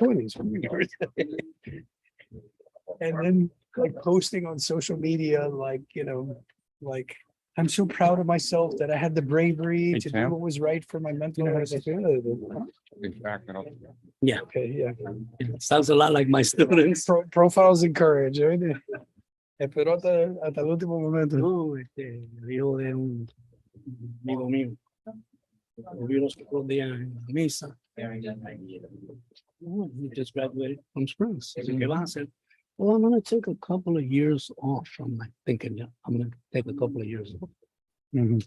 20s. And then like posting on social media, like, like, I'm so proud of myself that I had the bravery Hey, to do Sam. what was right for my mental health. Yeah, Okay, yeah. it sounds a lot like my students. Profiles and courage, ¿oíste? Esperó hasta el último momento. No, el hijo de un amigo mío. Lo vi los otros días en la misa. Oh, he just graduated from Springs. Dice, ¿qué vas a hacer? Well, I'm gonna take a couple of years off. I'm like thinking, yeah, I'm gonna take a couple of years off. Ujú,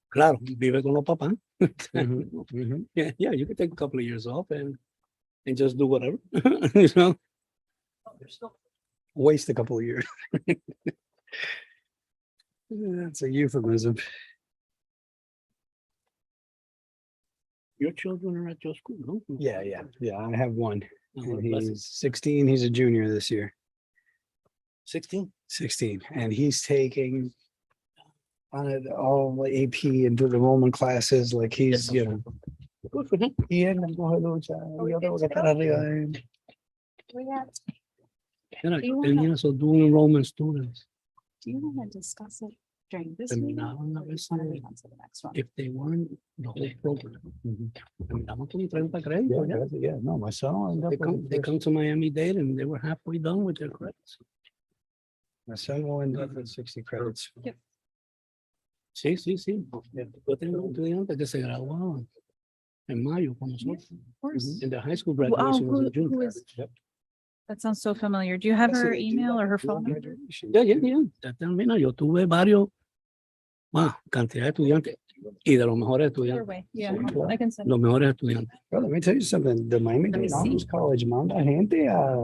Claro, vive con los papás. ujú, ujú. Yeah, you can take a couple of years off and just do whatever, you know? Waste a couple of years. That's a euphemism. Your children are at your school, no? Yeah, yeah. I have one. Oh, And bless you. he's 16. He's a junior this year. 16? 16. And he's taking on it all the AP and the Roman classes. Like he's, Good for him. y él no coge lucha, y yo tengo que estar arriba de él. Mira, you tenía esos dual enrollment students. Do you want to discuss it during this meeting? Terminaban a veces, Or move on to the next one? if they weren't the whole program. Terminaban con 30 Yeah, créditos. Ya. no, my son, They come to Miami-Dade and they were halfway done with their credits. my son will end up with 60 credits. Sí. Yo tengo un estudiante que se graduaba en mayo con nosotros. Of course. And the high school Wow, graduation was in who June. is, Yep. that sounds so familiar. Do you have Yes, her they do email that or her before phone number? graduation. Ya. Ya termina. Yo tuve varios, cantidad de estudiantes y de los mejores Either estudiantes. way, yeah, Sí, I can send. Los mejores estudiantes. Well, let me tell you something. The Miami Let me Dade Honors College manda gente a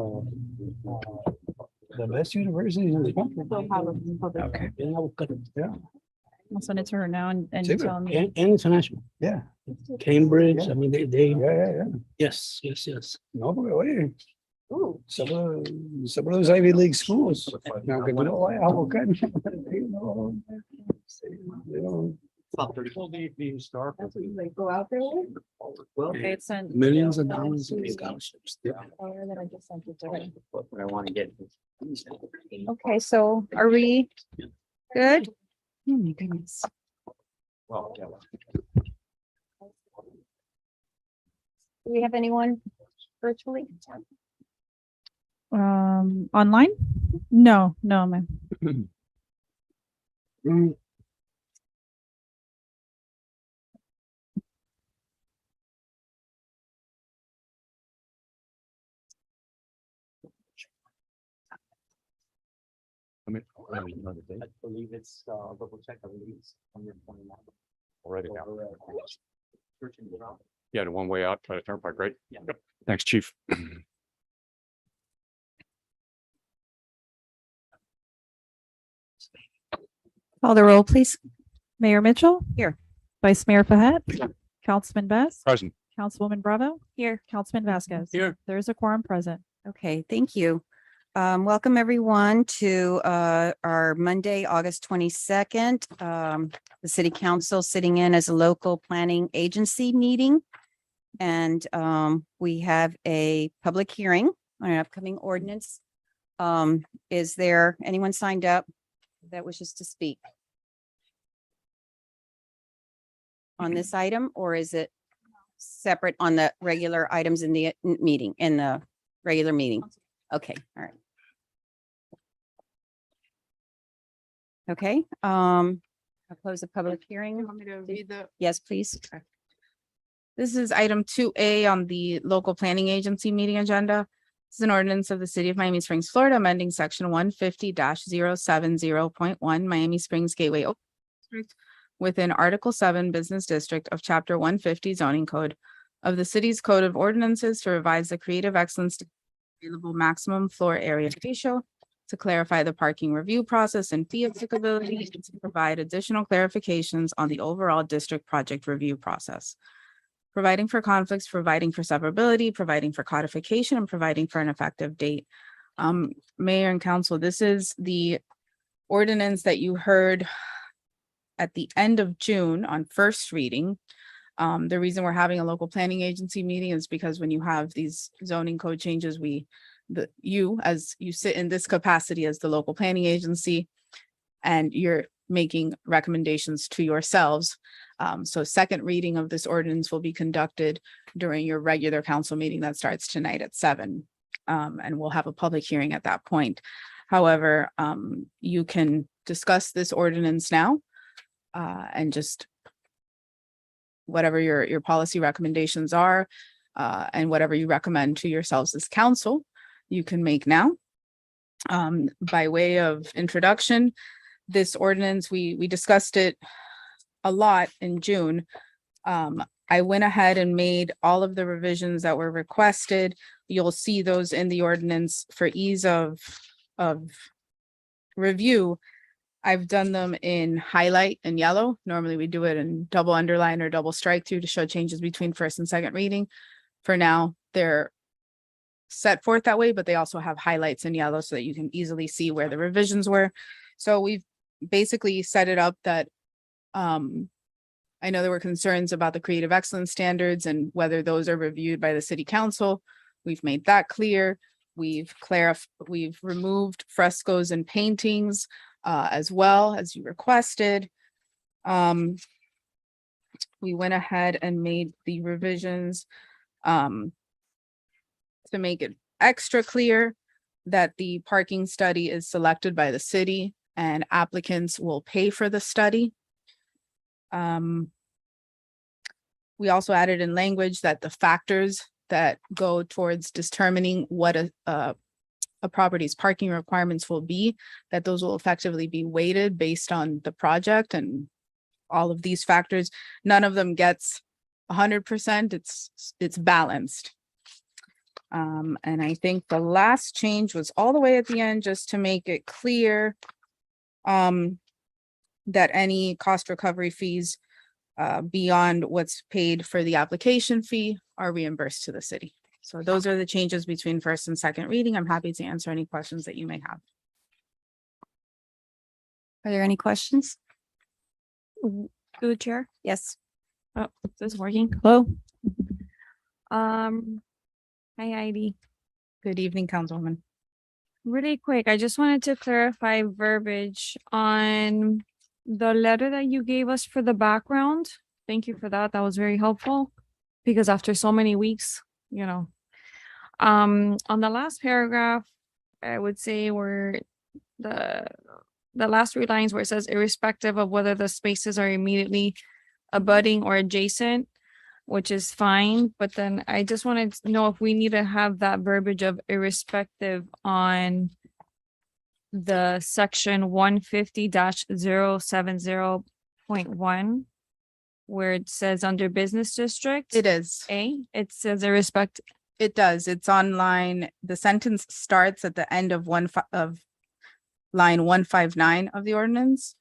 the best universities in the country. They'll have a public- Okay. Vienen a buscar. Yeah, I'll send it to her now and Sí, you pero tell me. And international. yeah, Cambridge, Yeah. I mean, they, yeah. yes. No, porque oye, some of those Ivy League schools, now que tú no vayas a buscar, they don't- Like go out there with? Okay, it's sent. Millions of dollars in scholarships. Oh, then I just sent it to her. I want to get. Okay, so are we good? Oh my goodness. Do we have anyone virtually? Online? No, ma'am. I believe it's, double check, I believe it's 129. already now. Yeah, the one way out by the turnpike, right? Yep. Thanks, chief. Call the roll, please. Mayor Mitchell. Here. Vice Mayor Fahet. Councilman Best. Present. Councilwoman Bravo. Here. Councilman Vasquez. Here. There's a quorum present. Okay, thank you. Welcome everyone to our Monday, August 22nd. The City Council sitting in as a local planning agency meeting. And we have a public hearing on an upcoming ordinance. Is there anyone signed up that wishes to speak on this item, or is it separate on the regular items in the meeting, in the regular meeting? Okay, all right. Okay, I'll close the public hearing. You want me to read the, Yes, please. this is item 2A on the local planning agency meeting agenda. This is an ordinance of the city of Miami Springs, Florida, amending section 150-070.1 Miami Springs Gateway Open District within Article 7 Business District of Chapter 150 Zoning Code of the city's Code of Ordinances to revise the creative excellence available maximum floor area ratio, to clarify the parking review process and fee applicability, and to provide additional clarifications on the overall district project review process. Providing for conflicts, providing for severability, providing for codification, and providing for an effective date. Mayor and council, this is the ordinance that you heard at the end of June on first reading. The reason we're having a local planning agency meeting is because when you have these zoning code changes, as you sit in this capacity as the local planning agency, and you're making recommendations to yourselves. So second reading of this ordinance will be conducted during your regular council meeting that starts tonight at 7. And we'll have a public hearing at that point. However, you can discuss this ordinance now and just whatever your policy recommendations are and whatever you recommend to yourselves as council, you can make now. By way of introduction, this ordinance, we discussed it a lot in June. I went ahead and made all of the revisions that were requested. You'll see those in the ordinance for ease of review. I've done them in highlight and yellow. Normally we do it in double underline or double strike through to show changes between first and second reading. For now, they're set forth that way, but they also have highlights in yellow so that you can easily see where the revisions were. So we've basically set it up that I know there were concerns about the creative excellence standards and whether those are reviewed by the city council. We've made that clear. We've removed frescoes and paintings as well as you requested. We went ahead and made the revisions to make it extra clear that the parking study is selected by the city and applicants will pay for the study. We also added in language that the factors that go towards determining what a property's parking requirements will be, that those will effectively be weighted based on the project and all of these factors. None of them gets 100%. It's balanced. And I think the last change was all the way at the end, just to make it clear that any cost recovery fees beyond what's paid for the application fee are reimbursed to the city. So those are the changes between first and second reading. I'm happy to answer any questions that you may have. Are there any questions? Through the chair. Yes. Oh, is this working? Hello. Hi, Heidi. Good evening, Councilwoman. Really quick, I just wanted to clarify verbiage on the letter that you gave us for the background. Thank you for that. That was very helpful because after so many weeks, on the last paragraph, I would say where the last 3 lines where it says irrespective of whether the spaces are immediately abutting or adjacent, which is fine, but then I just wanted to know if we need to have that verbiage of irrespective on the section 150-070.1, where it says under business district. It is. It says irrespective. It does. It's on line. The sentence starts at the end of line 159 of the ordinance.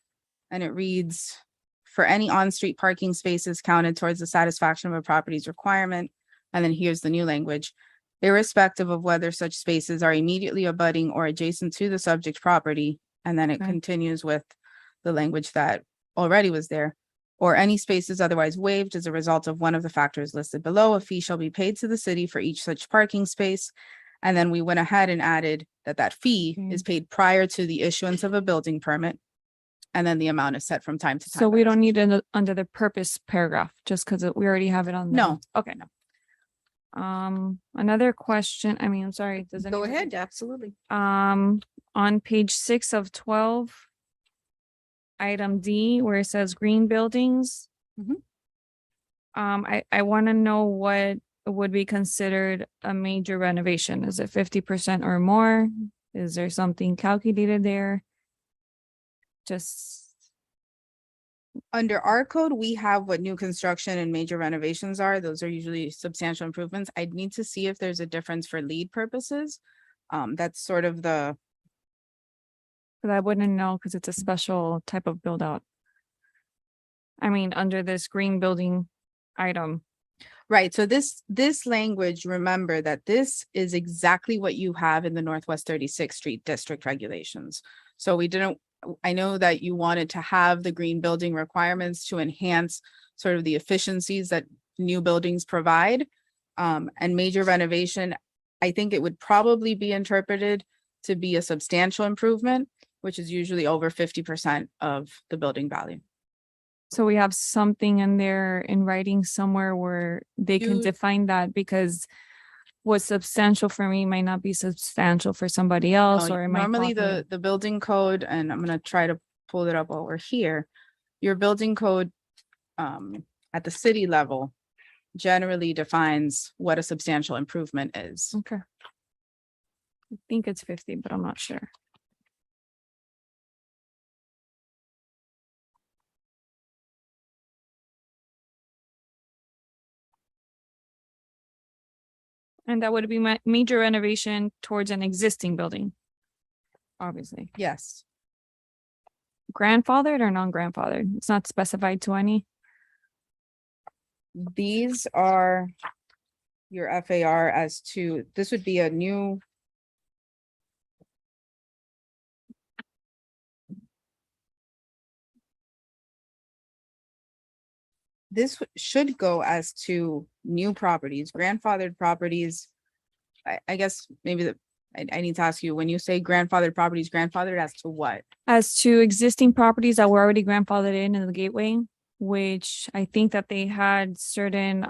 And it reads, for any on-street parking spaces counted towards the satisfaction of a property's requirement. And then here's the new language. Irrespective of whether such spaces are immediately abutting or adjacent to the subject property. And then it Okay. continues with the language that already was there. Or any spaces otherwise waived as a result of one of the factors listed below, a fee shall be paid to the city for each such parking space. And then we went ahead and added that fee Okay. is paid prior to the issuance of a building permit. And then the amount is set from time to time. So by we the don't need it under the purpose paragraph, just because we already have it on. the- No. Okay. Another question, I'm sorry, does Go anybody- ahead, absolutely. On page 6 of 12, item D, where it says green buildings. Mhm. I want to know what would be considered a major renovation. Is it 50% or more? Is there something calculated there? Just, Under our code, we have what new construction and major renovations are. Those are usually substantial improvements. I'd need to see if there's a difference for lead purposes. That's sort of the, but I wouldn't know because it's a special type of build out. Under this green building item. right. So this language, remember that this is exactly what you have in the Northwest 36th Street District regulations. So we didn't I know that you wanted to have the green building requirements to enhance sort of the efficiencies that new buildings provide. And major renovation, I think it would probably be interpreted to be a substantial improvement, which is usually over 50% of the building value. So we have something in there in writing somewhere where they can You- define that, because what's substantial for me might not be substantial for somebody else, No, or it might. normally possibly- the building code, and I'm gonna try to pull it up while we're here. Your building code at the city level generally defines what a substantial improvement is. Okay. I think it's 50, but I'm not sure. And that would be major renovation towards an existing building. Obviously, Yes, grandfathered or non-grandfathered, it's not specified to any. these are your FAR as to, this would be a new. This should go as to new properties, grandfathered properties. I guess maybe I need to ask you, when you say grandfathered properties, grandfathered as to what? As to existing properties that were already grandfathered in the gateway, which I think that they had certain,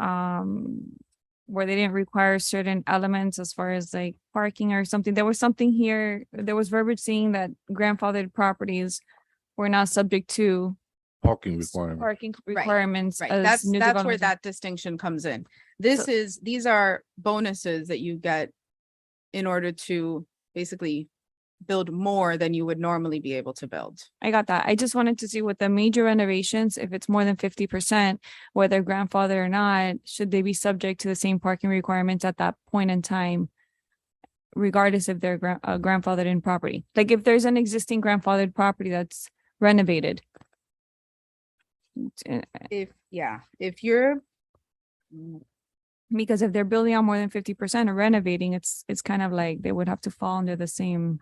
where they didn't require certain elements as far as like parking or something. There was something here, there was verbiage saying that grandfathered properties were not subject to Parking requirement. parking Right, requirements. Right, as that's new where developments. that distinction comes in. These are bonuses that you get in order to basically build more than you would normally be able to build. I got that. I just wanted to see with the major renovations, if it's more than 50%, whether grandfather or not, should they be subject to the same parking requirements at that point in time? Regardless if they're grandfathered in property, like if there's an existing grandfathered property that's renovated. If you're, Because if they're building on more than 50% or renovating, it's kind of like they would have to fall under the same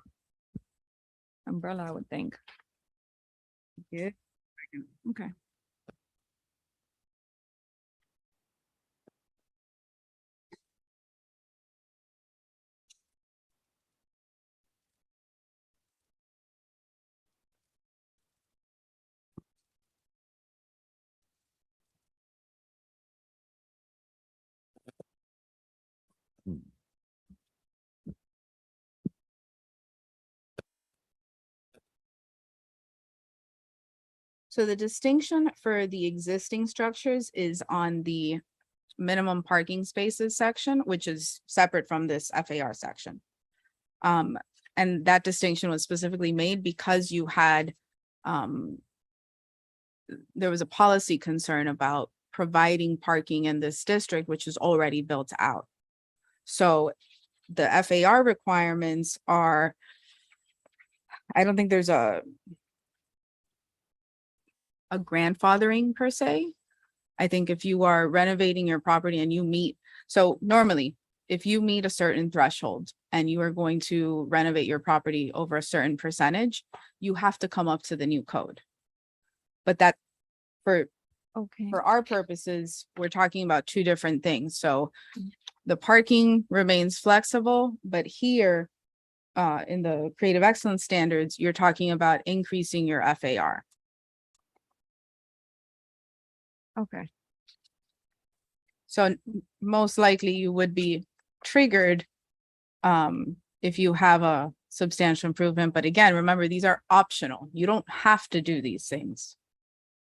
umbrella, I would think. Yeah. Okay. So the distinction for the existing structures is on the minimum parking spaces section, which is separate from this FAR section. And that distinction was specifically made because you had, there was a policy concern about providing parking in this district, which is already built out. So the FAR requirements are, I don't think there's a grandfathering per se. I think if you are renovating your property and you meet, so normally, if you meet a certain threshold and you are going to renovate your property over a certain percentage, you have to come up to the new code. But that, for Okay. our purposes, we're talking about two different things. So the parking remains flexible, but here in the creative excellence standards, you're talking about increasing your FAR. Okay. So most likely you would be triggered if you have a substantial improvement. But again, remember, these are optional. You don't have to do these things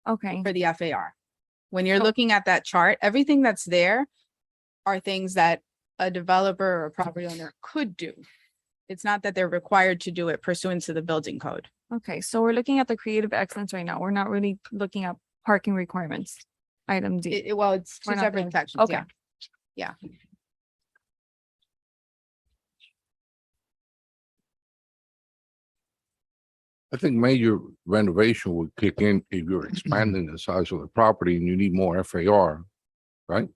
Okay. for the FAR. When you're looking at that chart, everything that's there are things that a developer or a property owner could do. It's not that they're required to do it pursuant to the building code. Okay. So we're looking at the creative excellence right now. We're not really looking at parking requirements. Item D. Well, it's We're two not separate there. sections. Okay. Yeah. I think major renovation would kick in if you're expanding the size of the property and you need more FAR, right?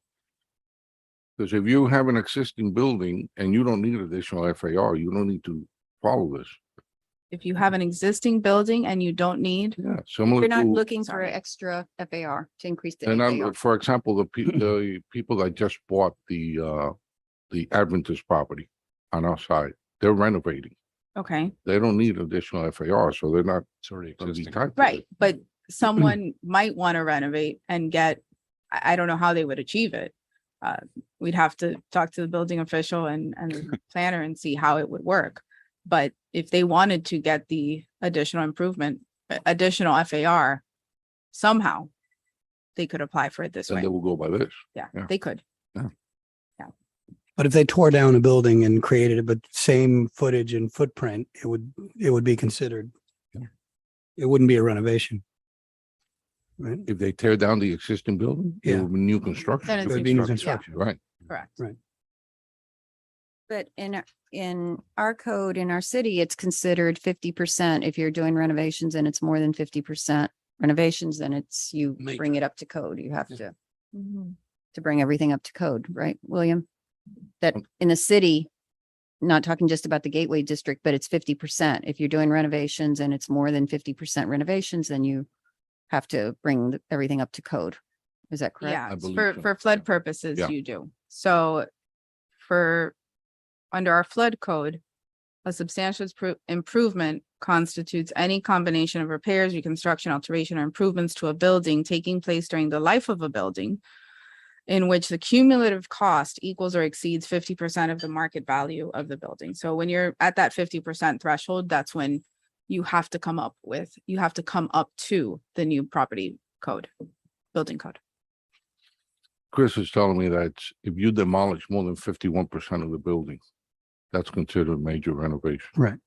Because if you have an existing building and you don't need additional FAR, you don't need to follow this. if you have an existing building and you don't need, Yeah, similar You're not to, looking for Sorry. extra FAR to increase the and FAR. for example, the people that just bought the Adventist property on our side, they're renovating. okay, They don't need additional FAR, so they're not It's already gonna be existing. tied. to right, it. but someone might want to renovate and get, I don't know how they would achieve it. We'd have to talk to the building official and the planner and see how it would work. But if they wanted to get the additional improvement, additional FAR somehow, they could apply for it this Then way. they will go by this. Yeah, yeah. they could. But if they tore down a building and created it, but same footage and footprint, it would be considered. Yeah. It wouldn't be a renovation. Right? If they tear down the existing building, it Yeah. will be new construction. Then it's It would be new construction, construction. Right. Correct. But in our code, in our city, it's considered 50% if you're doing renovations and it's more than 50% renovations, then it's, you Major. bring it up to code. You have Yeah. to bring everything up to code, right, William? That in the city, not talking just about the Gateway District, but it's 50%. If you're doing renovations and it's more than 50% renovations, then you have to bring everything up to code. Is that correct? Yeah, I believe for, so, for flood yeah. purposes, Yeah. you do. So under our flood code, a substantial improvement constitutes any combination of repairs, reconstruction, alteration, or improvements to a building taking place during the life of a building in which the cumulative cost equals or exceeds 50% of the market value of the building. So when you're at that 50% threshold, that's when you have to come up to the new property code, building code. Chris is telling me that if you demolish more than 51% of the building, that's considered major renovation. Right.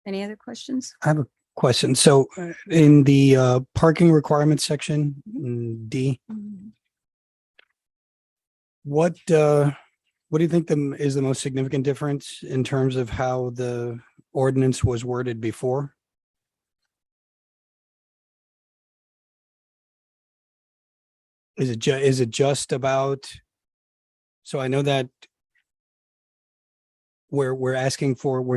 Any other questions? I have a question. So in the parking requirements section, D, what do you think is the most significant difference in terms of how the ordinance was worded before? Is it just about? So I know that we're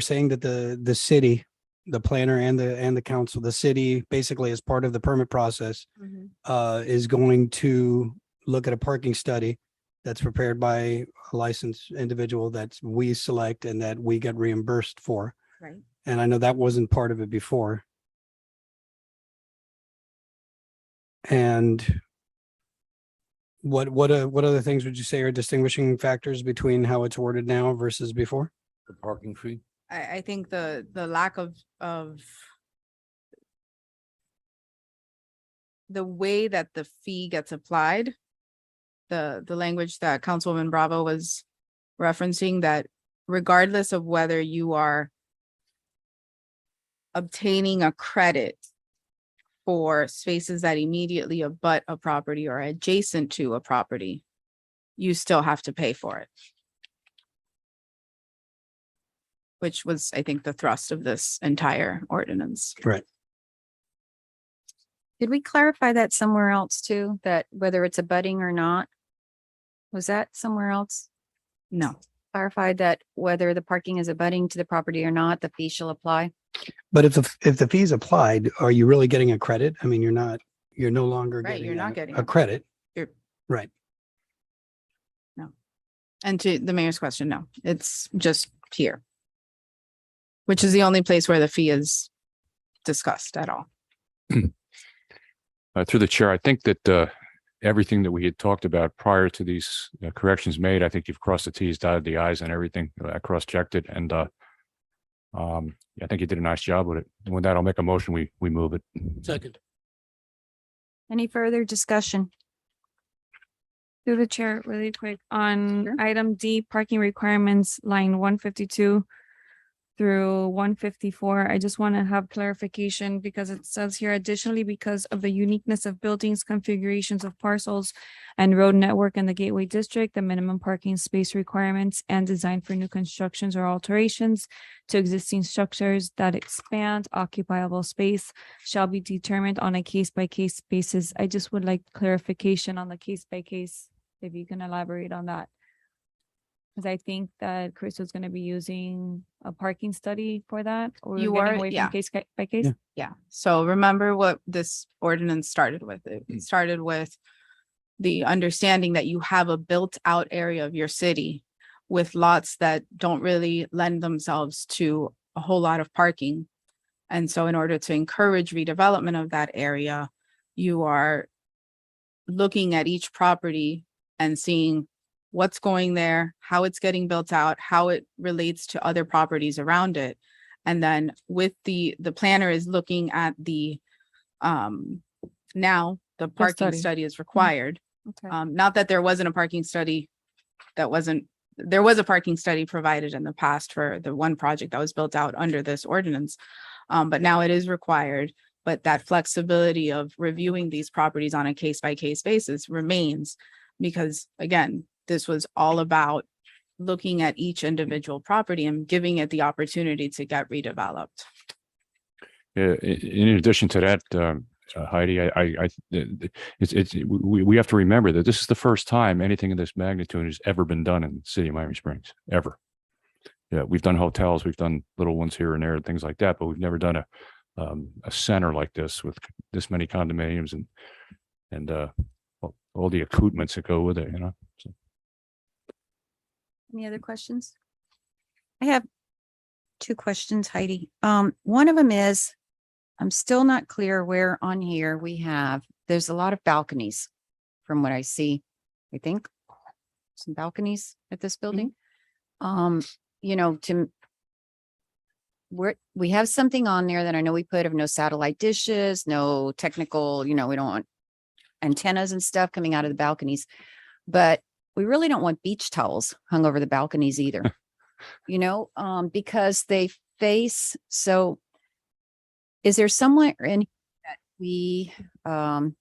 saying that the city, the planner and the council, the city basically as part of the permit process is going to look at a parking study that's prepared by a licensed individual that we select and that we get reimbursed for. Right. And I know that wasn't part of it before. And what other things would you say are distinguishing factors between how it's worded now versus before? The parking fee? I think the lack of the way that the fee gets applied, the language that Councilwoman Bravo was referencing, that regardless of whether you are obtaining a credit for spaces that immediately abut a property or adjacent to a property, you still have to pay for it. Which was, I think, the thrust of this entire ordinance. Right. Did we clarify that somewhere else too, that whether it's abutting or not? Was that somewhere else No, clarified that whether the parking is abutting to the property or not, the fee shall apply? But if the fees applied, are you really getting a credit? I mean, you're no longer Right, getting you're not getting a credit. You're- Right. and to the mayor's question, no, it's just here. Which is the only place where the fee is discussed at all. Through the chair, I think that everything that we had talked about prior to these corrections made, I think you've crossed the Ts, dotted the Is and everything. I cross-checked it and I think you did a nice job with it. And with that, I'll make a motion. We move it. Second. Any further discussion? Through the chair, really quick, on Sure. item D, parking requirements, line 152 through 154. I just want to have clarification because it says here additionally, because of the uniqueness of buildings, configurations of parcels and road network in the Gateway District, the minimum parking space requirements and design for new constructions or alterations to existing structures that expand occupiable space shall be determined on a case-by-case basis. I just would like clarification on the case-by-case, if you can elaborate on that. Because I think that Chris was gonna be using a parking study for that, or You getting are- away yeah. from case by case. Yeah. Yeah, so remember what this ordinance started with. It started with the understanding that you have a built out area of your city with lots that don't really lend themselves to a whole lot of parking. And so in order to encourage redevelopment of that area, you are looking at each property and seeing what's going there, how it's getting built out, how it relates to other properties around it. And then with the planner is looking at the now the parking study. study is required. Okay. Not that there wasn't a parking study there was a parking study provided in the past for the one project that was built out under this ordinance. But now it is required, but that flexibility of reviewing these properties on a case by case basis remains. Because again, this was all about looking at each individual property and giving it the opportunity to get redeveloped. In addition to that, Heidi, we have to remember that this is the first time anything of this magnitude has ever been done in the city of Miami Springs, ever. Yeah, we've done hotels, we've done little ones here and there, things like that, but we've never done a center like this with this many condominiums and all the accoutrements that go with it, you know. So. Any other questions? I have two questions, Heidi. One of them is, I'm still not clear where on here there's a lot of balconies from what I see. I think some balconies at this building. You know, we have something on there that I know we put of no satellite dishes, no technical, we don't want antennas and stuff coming out of the balconies, but we really don't want beach towels hung over the balconies either, because they face. So is there somewhere in that we, or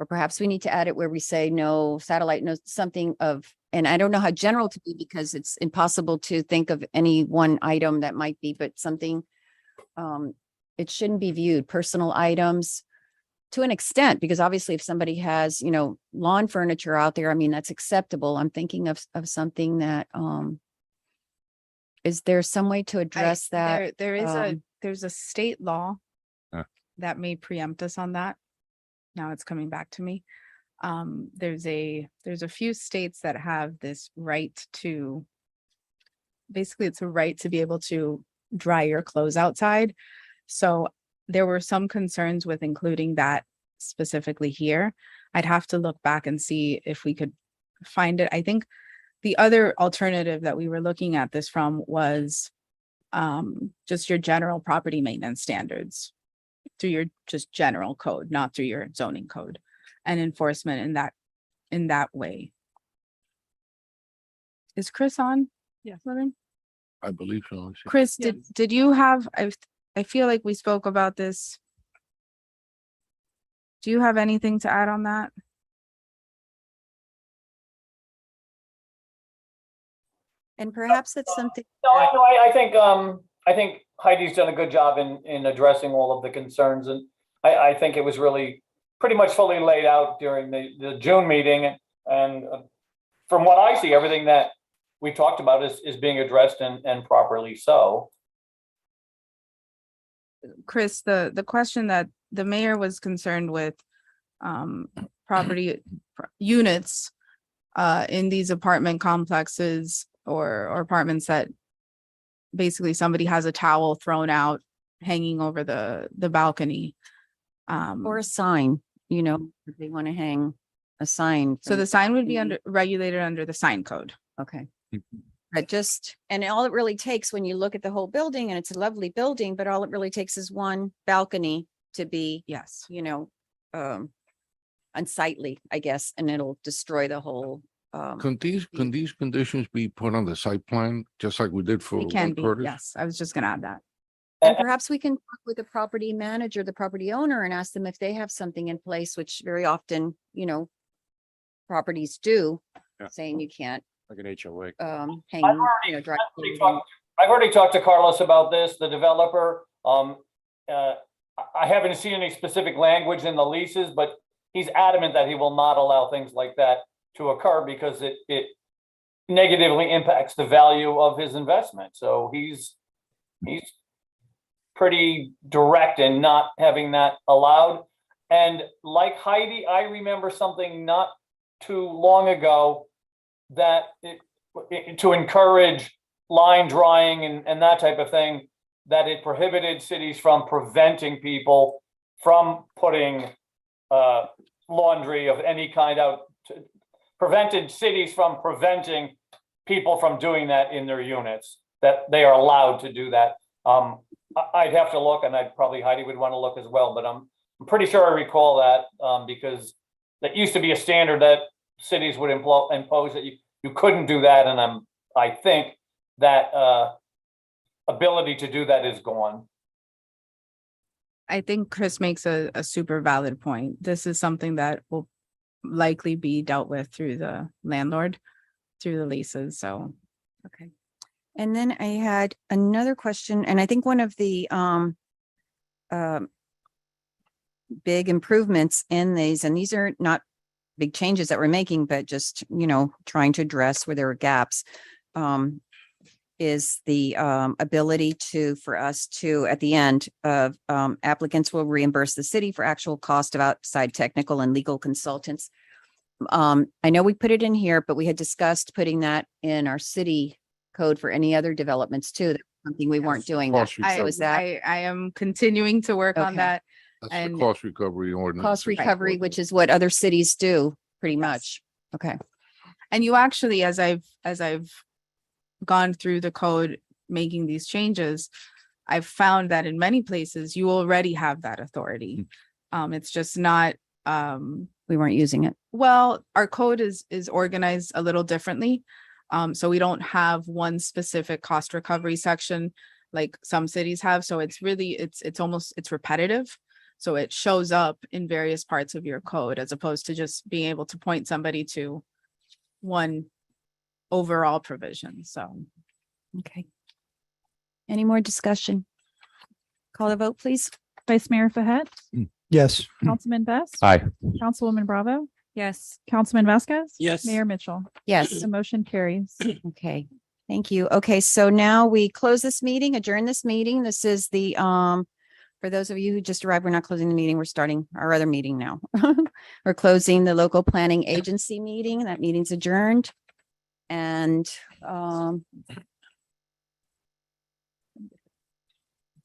perhaps we need to add it where we say no satellite, no something of, and I don't know how general to be because it's impossible to think of any one item that might be, but something, it shouldn't be viewed, personal items to an extent, because obviously if somebody has, lawn furniture out there, I mean, that's acceptable. I'm thinking of something that, is there some way to address that? There's a state law Huh. that may preempt us on that. Now it's coming back to me. There's a few states that have this right to, basically it's a right to be able to dry your clothes outside. So there were some concerns with including that specifically here. I'd have to look back and see if we could find it. I think the other alternative that we were looking at this from was just your general property maintenance standards through your just general code, not through your zoning code, and enforcement in that way. Is Chris on? Yeah. I believe so. Chris, did you have, I feel like we spoke about this. Do you have anything to add on that? And perhaps that's something. No, I think Heidi's done a good job in addressing all of the concerns, and I think it was really pretty much fully laid out during the June meeting. And from what I see, everything that we talked about is being addressed and properly so. Chris, the question that the mayor was concerned with, property units in these apartment complexes or apartments that basically somebody has a towel thrown out hanging over the balcony. Or a sign, if they want to hang a sign. So the sign would be regulated under the sign code. Okay. But and all it really takes when you look at the whole building, and it's a lovely building, but all it really takes is one balcony to be, Yes. unsightly, I guess, and it'll destroy the whole. Can these conditions be put on the site plan, just like we did for It can One be, Curtis? yes. I was just gonna add that. And perhaps we can talk with the property manager, the property owner, and ask them if they have something in place, which very often, properties do, Yeah. saying you can't Like an HOA. hang, dry clothes. I've already talked to Carlos about this, the developer. I haven't seen any specific language in the leases, but he's adamant that he will not allow things like that to occur because it negatively impacts the value of his investment. So he's pretty direct in not having that allowed. And like Heidi, I remember something not too long ago that to encourage line drawing and that type of thing, that it prohibited cities from preventing people from putting laundry of any kind out, prevented cities from preventing people from doing that in their units, that they are allowed to do that. I'd have to look, and Heidi would want to look as well, but I'm pretty sure I recall that because that used to be a standard that cities would impose that you couldn't do that, and I think that ability to do that is gone. I think Chris makes a super valid point. This is something that will likely be dealt with through the landlord, through the leases, so. Okay. And then I had another question, and I think one of the big improvements in these, and these are not big changes that we're making, but just, trying to address where there are gaps, is the ability for us to, at the end of applicants will reimburse the city for actual cost of outside technical and legal consultants. I know we put it in here, but we had discussed putting that in our city code for any other developments too. That's something we weren't doing. Cost So recovery. is that I am continuing to work on Okay. that. That's the and- cost recovery ordinance. cost recovery, which is what other cities do pretty much? Okay. And you actually, as I've gone through the code, making these changes, I've found that in many places you already have that authority. It's just not, We weren't using it. well, our code is organized a little differently. So we don't have one specific cost recovery section like some cities have. So it's really, it's repetitive. So it shows up in various parts of your code as opposed to just being able to point somebody to one overall provision. So. Okay. Any more discussion? Call the vote, please. Vice Mayor Fahet, Yes. Councilman Best. Aye. Councilwoman Bravo, Yes. Councilman Vasquez. Yes. Mayor Mitchell. Yes. The motion carries. Okay. Thank you. Okay, so now we close this meeting, adjourn this meeting. This is the, for those of you who just arrived, we're not closing the meeting. We're starting our other meeting now. We're closing the local planning agency meeting. That meeting's adjourned. And